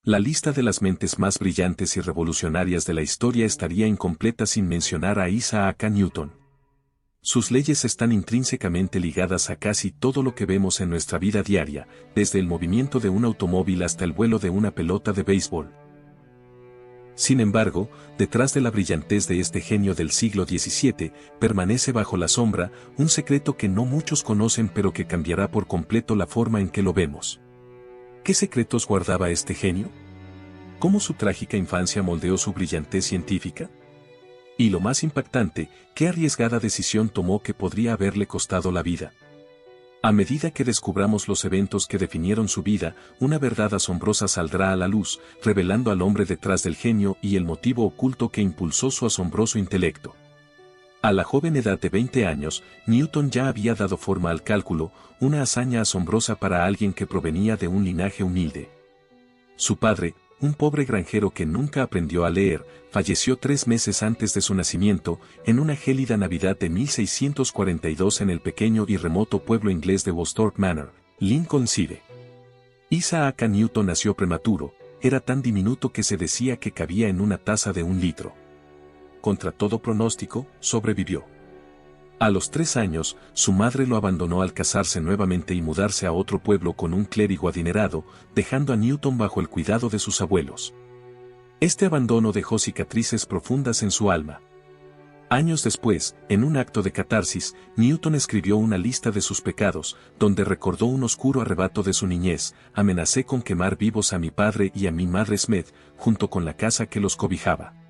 La lista de las mentes más brillantes y revolucionarias de la historia estaría incompleta sin mencionar a Isaac Newton. Sus leyes están intrínsecamente ligadas a casi todo lo que vemos en nuestra vida diaria, desde el movimiento de un automóvil hasta el vuelo de una pelota de béisbol. Sin embargo, detrás de la brillantez de este genio del siglo XVII, permanece bajo la sombra un secreto que no muchos conocen pero que cambiará por completo la forma en que lo vemos. ¿Qué secretos guardaba este genio? ¿Cómo su trágica infancia moldeó su brillantez científica? Y lo más impactante, ¿qué arriesgada decisión tomó que podría haberle costado la vida? A medida que descubramos los eventos que definieron su vida, una verdad asombrosa saldrá a la luz, revelando al hombre detrás del genio y el motivo oculto que impulsó su asombroso intelecto. A la joven edad de 20 años, Newton ya había dado forma al cálculo, una hazaña asombrosa para alguien que provenía de un linaje humilde. Su padre, un pobre granjero que nunca aprendió a leer, falleció 3 meses antes de su nacimiento, en una gélida Navidad de 1642 en el pequeño y remoto pueblo inglés de Woolsthorpe Manor, Lincolnshire. Isaac Newton nació prematuro, era tan diminuto que se decía que cabía en una taza de 1 litro. Contra todo pronóstico, sobrevivió. A los 3 años, su madre lo abandonó al casarse nuevamente y mudarse a otro pueblo con un clérigo adinerado, dejando a Newton bajo el cuidado de sus abuelos. Este abandono dejó cicatrices profundas en su alma. Años después, en un acto de catarsis, Newton escribió una lista de sus pecados, donde recordó un oscuro arrebato de su niñez: amenacé con quemar vivos a mi padre y a mi madre Smith, junto con la casa que los cobijaba.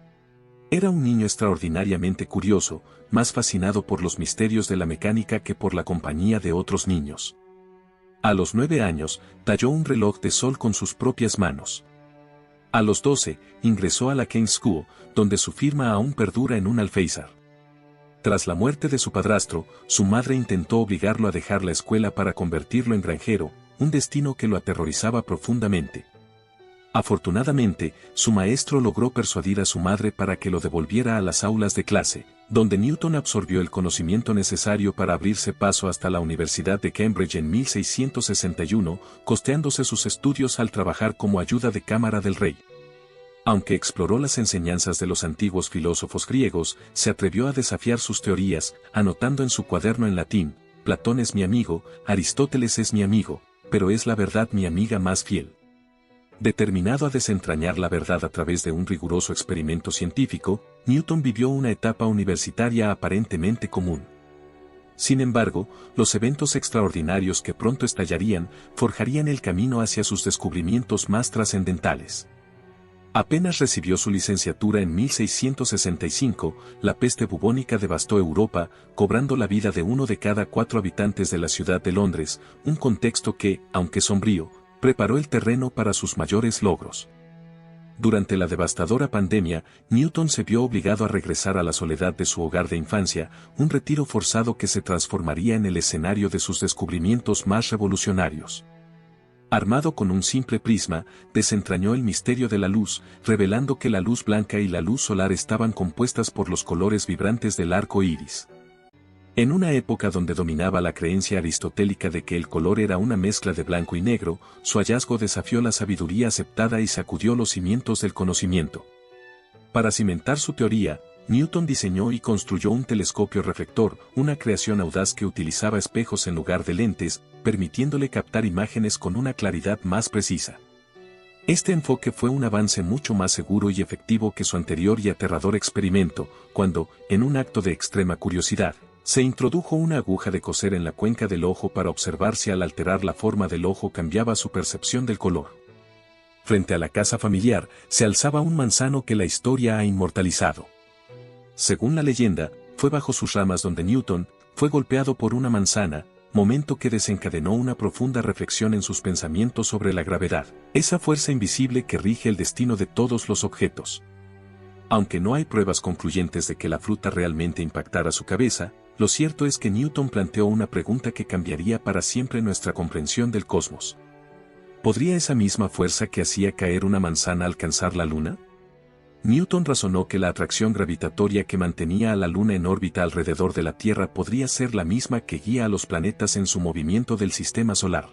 Era un niño extraordinariamente curioso, más fascinado por los misterios de la mecánica que por la compañía de otros niños. A los 9 años, talló un reloj de sol con sus propias manos. A los 12, ingresó a la King's School, donde su firma aún perdura en un alféizar. Tras la muerte de su padrastro, su madre intentó obligarlo a dejar la escuela para convertirlo en granjero, un destino que lo aterrorizaba profundamente. Afortunadamente, su maestro logró persuadir a su madre para que lo devolviera a las aulas de clase, donde Newton absorbió el conocimiento necesario para abrirse paso hasta la Universidad de Cambridge en 1661, costeándose sus estudios al trabajar como ayuda de cámara del rey. Aunque exploró las enseñanzas de los antiguos filósofos griegos, se atrevió a desafiar sus teorías, anotando en su cuaderno en latín: Platón es mi amigo, Aristóteles es mi amigo, pero es la verdad mi amiga más fiel. Determinado a desentrañar la verdad a través de un riguroso experimento científico, Newton vivió una etapa universitaria aparentemente común. Sin embargo, los eventos extraordinarios que pronto estallarían, forjarían el camino hacia sus descubrimientos más trascendentales. Apenas recibió su licenciatura en 1665, la peste bubónica devastó Europa, cobrando la vida de 1 de cada 4 habitantes de la ciudad de Londres, un contexto que, aunque sombrío, preparó el terreno para sus mayores logros. Durante la devastadora pandemia, Newton se vio obligado a regresar a la soledad de su hogar de infancia, un retiro forzado que se transformaría en el escenario de sus descubrimientos más revolucionarios. Armado con un simple prisma, desentrañó el misterio de la luz, revelando que la luz blanca y la luz solar estaban compuestas por los colores vibrantes del arco iris. En una época donde dominaba la creencia aristotélica de que el color era una mezcla de blanco y negro, su hallazgo desafió la sabiduría aceptada y sacudió los cimientos del conocimiento. Para cimentar su teoría, Newton diseñó y construyó un telescopio reflector, una creación audaz que utilizaba espejos en lugar de lentes, permitiéndole captar imágenes con una claridad más precisa. Este enfoque fue un avance mucho más seguro y efectivo que su anterior y aterrador experimento, cuando, en un acto de extrema curiosidad, se introdujo una aguja de coser en la cuenca del ojo para observar si al alterar la forma del ojo cambiaba su percepción del color. Frente a la casa familiar, se alzaba un manzano que la historia ha inmortalizado. Según la leyenda, fue bajo sus ramas donde Newton fue golpeado por una manzana, momento que desencadenó una profunda reflexión en sus pensamientos sobre la gravedad, esa fuerza invisible que rige el destino de todos los objetos. Aunque no hay pruebas concluyentes de que la fruta realmente impactara su cabeza, lo cierto es que Newton planteó una pregunta que cambiaría para siempre nuestra comprensión del cosmos. ¿Podría esa misma fuerza que hacía caer una manzana alcanzar la Luna? Newton razonó que la atracción gravitatoria que mantenía a la Luna en órbita alrededor de la Tierra podría ser la misma que guía a los planetas en su movimiento del sistema solar.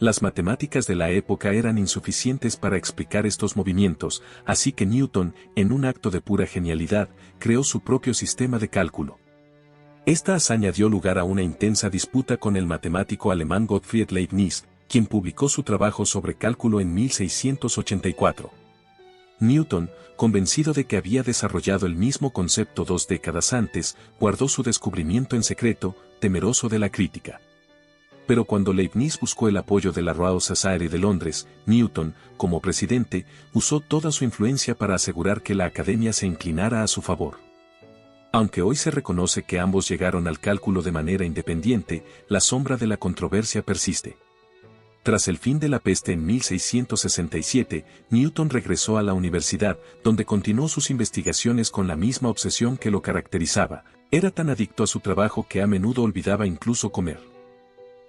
Las matemáticas de la época eran insuficientes para explicar estos movimientos, así que Newton, en un acto de pura genialidad, creó su propio sistema de cálculo. Esta hazaña dio lugar a una intensa disputa con el matemático alemán Gottfried Leibniz, quien publicó su trabajo sobre cálculo en 1684. Newton, convencido de que había desarrollado el mismo concepto 2 décadas antes, guardó su descubrimiento en secreto, temeroso de la crítica. Pero cuando Leibniz buscó el apoyo de la Royal Society de Londres, Newton, como presidente, usó toda su influencia para asegurar que la academia se inclinara a su favor. Aunque hoy se reconoce que ambos llegaron al cálculo de manera independiente, la sombra de la controversia persiste. Tras el fin de la peste en 1667, Newton regresó a la universidad, donde continuó sus investigaciones con la misma obsesión que lo caracterizaba. Era tan adicto a su trabajo que a menudo olvidaba incluso comer.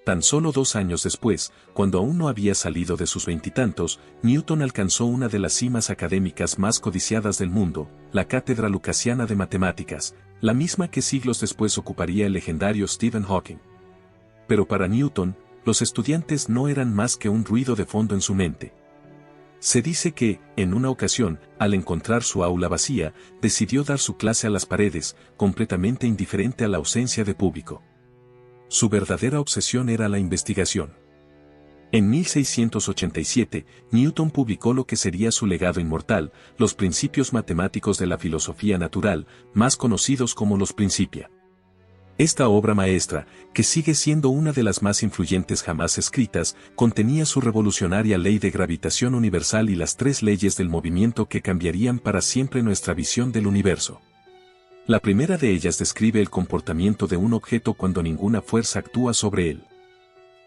Tan solo 2 años después, cuando aún no había salido de sus veintitantos, Newton alcanzó una de las cimas académicas más codiciadas del mundo, la Cátedra Lucasiana de Matemáticas, la misma que siglos después ocuparía el legendario Stephen Hawking. Pero para Newton, los estudiantes no eran más que un ruido de fondo en su mente. Se dice que, en una ocasión, al encontrar su aula vacía, decidió dar su clase a las paredes, completamente indiferente a la ausencia de público. Su verdadera obsesión era la investigación. En 1687, Newton publicó lo que sería su legado inmortal, los Principios Matemáticos de la Filosofía Natural, más conocidos como los Principia. Esta obra maestra, que sigue siendo una de las más influyentes jamás escritas, contenía su revolucionaria ley de gravitación universal y las 3 leyes del movimiento que cambiarían para siempre nuestra visión del universo. La primera de ellas describe el comportamiento de un objeto cuando ninguna fuerza actúa sobre él.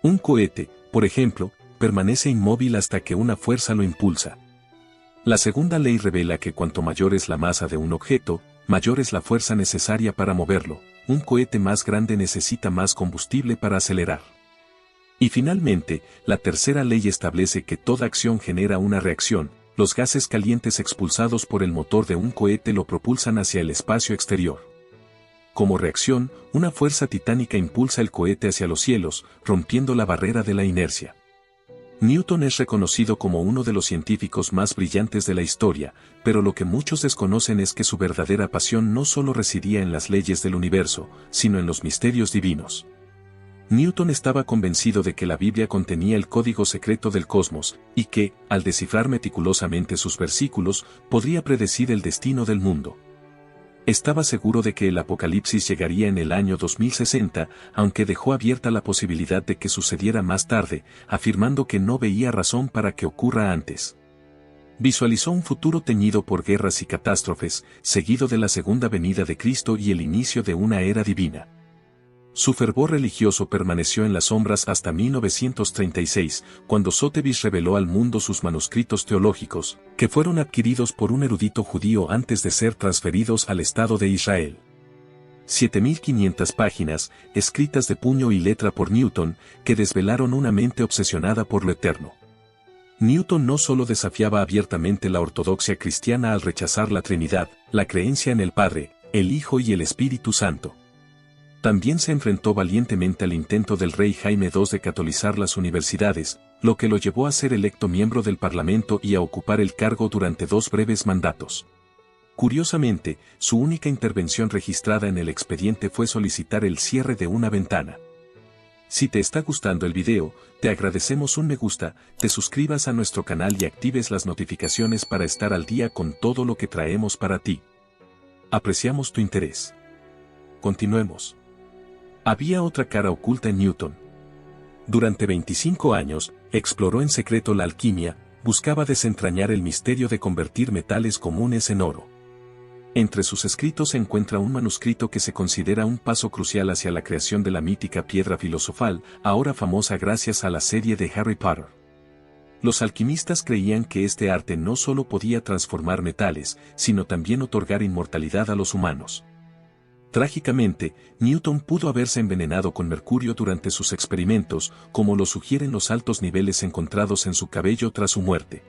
Un cohete, por ejemplo, permanece inmóvil hasta que una fuerza lo impulsa. La segunda ley revela que cuanto mayor es la masa de un objeto, mayor es la fuerza necesaria para moverlo. Un cohete más grande necesita más combustible para acelerar. Y finalmente, la tercera ley establece que toda acción genera una reacción. Los gases calientes expulsados por el motor de un cohete lo propulsan hacia el espacio exterior. Como reacción, una fuerza titánica impulsa el cohete hacia los cielos, rompiendo la barrera de la inercia. Newton es reconocido como uno de los científicos más brillantes de la historia, pero lo que muchos desconocen es que su verdadera pasión no solo residía en las leyes del universo, sino en los misterios divinos. Newton estaba convencido de que la Biblia contenía el código secreto del cosmos, y que, al descifrar meticulosamente sus versículos, podría predecir el destino del mundo. Estaba seguro de que el Apocalipsis llegaría en el año 2060, aunque dejó abierta la posibilidad de que sucediera más tarde, afirmando que no veía razón para que ocurra antes. Visualizó un futuro teñido por guerras y catástrofes, seguido de la segunda venida de Cristo y el inicio de una era divina. Su fervor religioso permaneció en las sombras hasta 1936, cuando Sotheby's reveló al mundo sus manuscritos teológicos, que fueron adquiridos por un erudito judío antes de ser transferidos al Estado de Israel. 7.500 páginas, escritas de puño y letra por Newton, que desvelaron una mente obsesionada por lo eterno. Newton no solo desafiaba abiertamente la ortodoxia cristiana al rechazar la Trinidad, la creencia en el Padre, el Hijo y el Espíritu Santo. También se enfrentó valientemente al intento del rey Jaime II de catolizar las universidades, lo que lo llevó a ser electo miembro del Parlamento y a ocupar el cargo durante 2 breves mandatos. Curiosamente, su única intervención registrada en el expediente fue solicitar el cierre de una ventana. Si te está gustando el video, te agradecemos un me gusta, te suscribas a nuestro canal y actives las notificaciones para estar al día con todo lo que traemos para ti. Apreciamos tu interés. Continuemos. Había otra cara oculta en Newton. Durante 25 años, exploró en secreto la alquimia, buscaba desentrañar el misterio de convertir metales comunes en oro. Entre sus escritos se encuentra un manuscrito que se considera un paso crucial hacia la creación de la mítica piedra filosofal, ahora famosa gracias a la serie de Harry Potter. Los alquimistas creían que este arte no solo podía transformar metales, sino también otorgar inmortalidad a los humanos. Trágicamente, Newton pudo haberse envenenado con mercurio durante sus experimentos, como lo sugieren los altos niveles encontrados en su cabello tras su muerte.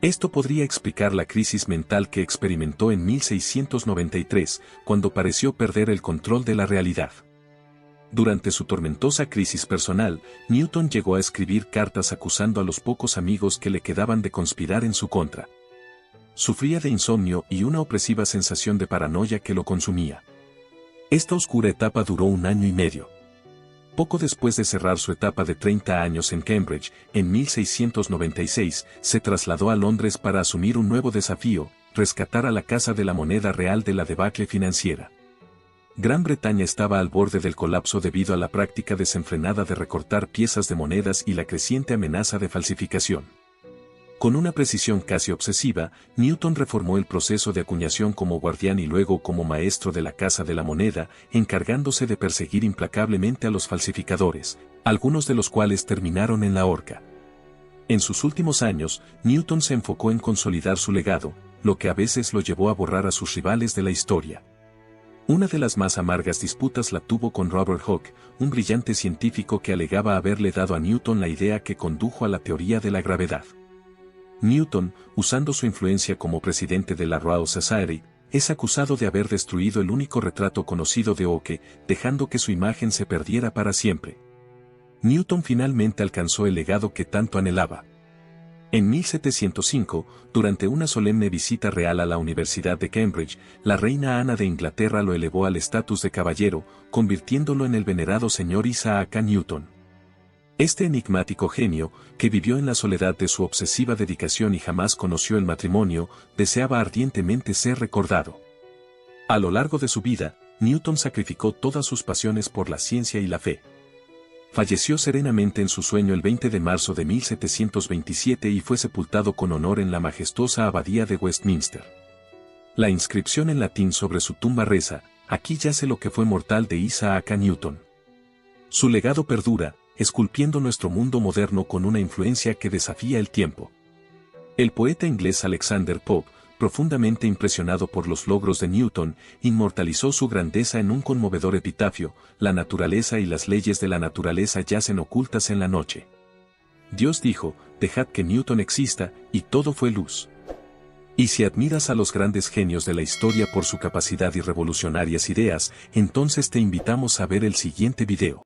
Esto podría explicar la crisis mental que experimentó en 1693, cuando pareció perder el control de la realidad. Durante su tormentosa crisis personal, Newton llegó a escribir cartas acusando a los pocos amigos que le quedaban de conspirar en su contra. Sufría de insomnio y una opresiva sensación de paranoia que lo consumía. Esta oscura etapa duró 1 año y medio. Poco después de cerrar su etapa de 30 años en Cambridge, en 1696, se trasladó a Londres para asumir un nuevo desafío, rescatar a la Casa de la Moneda Real de la debacle financiera. Gran Bretaña estaba al borde del colapso debido a la práctica desenfrenada de recortar piezas de monedas y la creciente amenaza de falsificación. Con una precisión casi obsesiva, Newton reformó el proceso de acuñación como guardián y luego como maestro de la Casa de la Moneda, encargándose de perseguir implacablemente a los falsificadores, algunos de los cuales terminaron en la horca. En sus últimos años, Newton se enfocó en consolidar su legado, lo que a veces lo llevó a borrar a sus rivales de la historia. Una de las más amargas disputas la tuvo con Robert Hooke, un brillante científico que alegaba haberle dado a Newton la idea que condujo a la teoría de la gravedad. Newton, usando su influencia como presidente de la Royal Society, es acusado de haber destruido el único retrato conocido de Hooke, dejando que su imagen se perdiera para siempre. Newton finalmente alcanzó el legado que tanto anhelaba. En 1705, durante una solemne visita real a la Universidad de Cambridge, la reina Ana de Inglaterra lo elevó al estatus de caballero, convirtiéndolo en el venerado señor Isaac Newton. Este enigmático genio, que vivió en la soledad de su obsesiva dedicación y jamás conoció el matrimonio, deseaba ardientemente ser recordado. A lo largo de su vida, Newton sacrificó todas sus pasiones por la ciencia y la fe. Falleció serenamente en su sueño el 20 de marzo de 1727 y fue sepultado con honor en la majestuosa abadía de Westminster. La inscripción en latín sobre su tumba reza: «Aquí yace lo que fue mortal de Isaac Newton». Su legado perdura, esculpiendo nuestro mundo moderno con una influencia que desafía el tiempo. El poeta inglés Alexander Pope, profundamente impresionado por los logros de Newton, inmortalizó su grandeza en un conmovedor epitafio: «La naturaleza y las leyes de la naturaleza yacen ocultas en la noche. Dios dijo, dejad que Newton exista, y todo fue luz». Y si admiras a los grandes genios de la historia por su capacidad y revolucionarias ideas, entonces te invitamos a ver el siguiente video.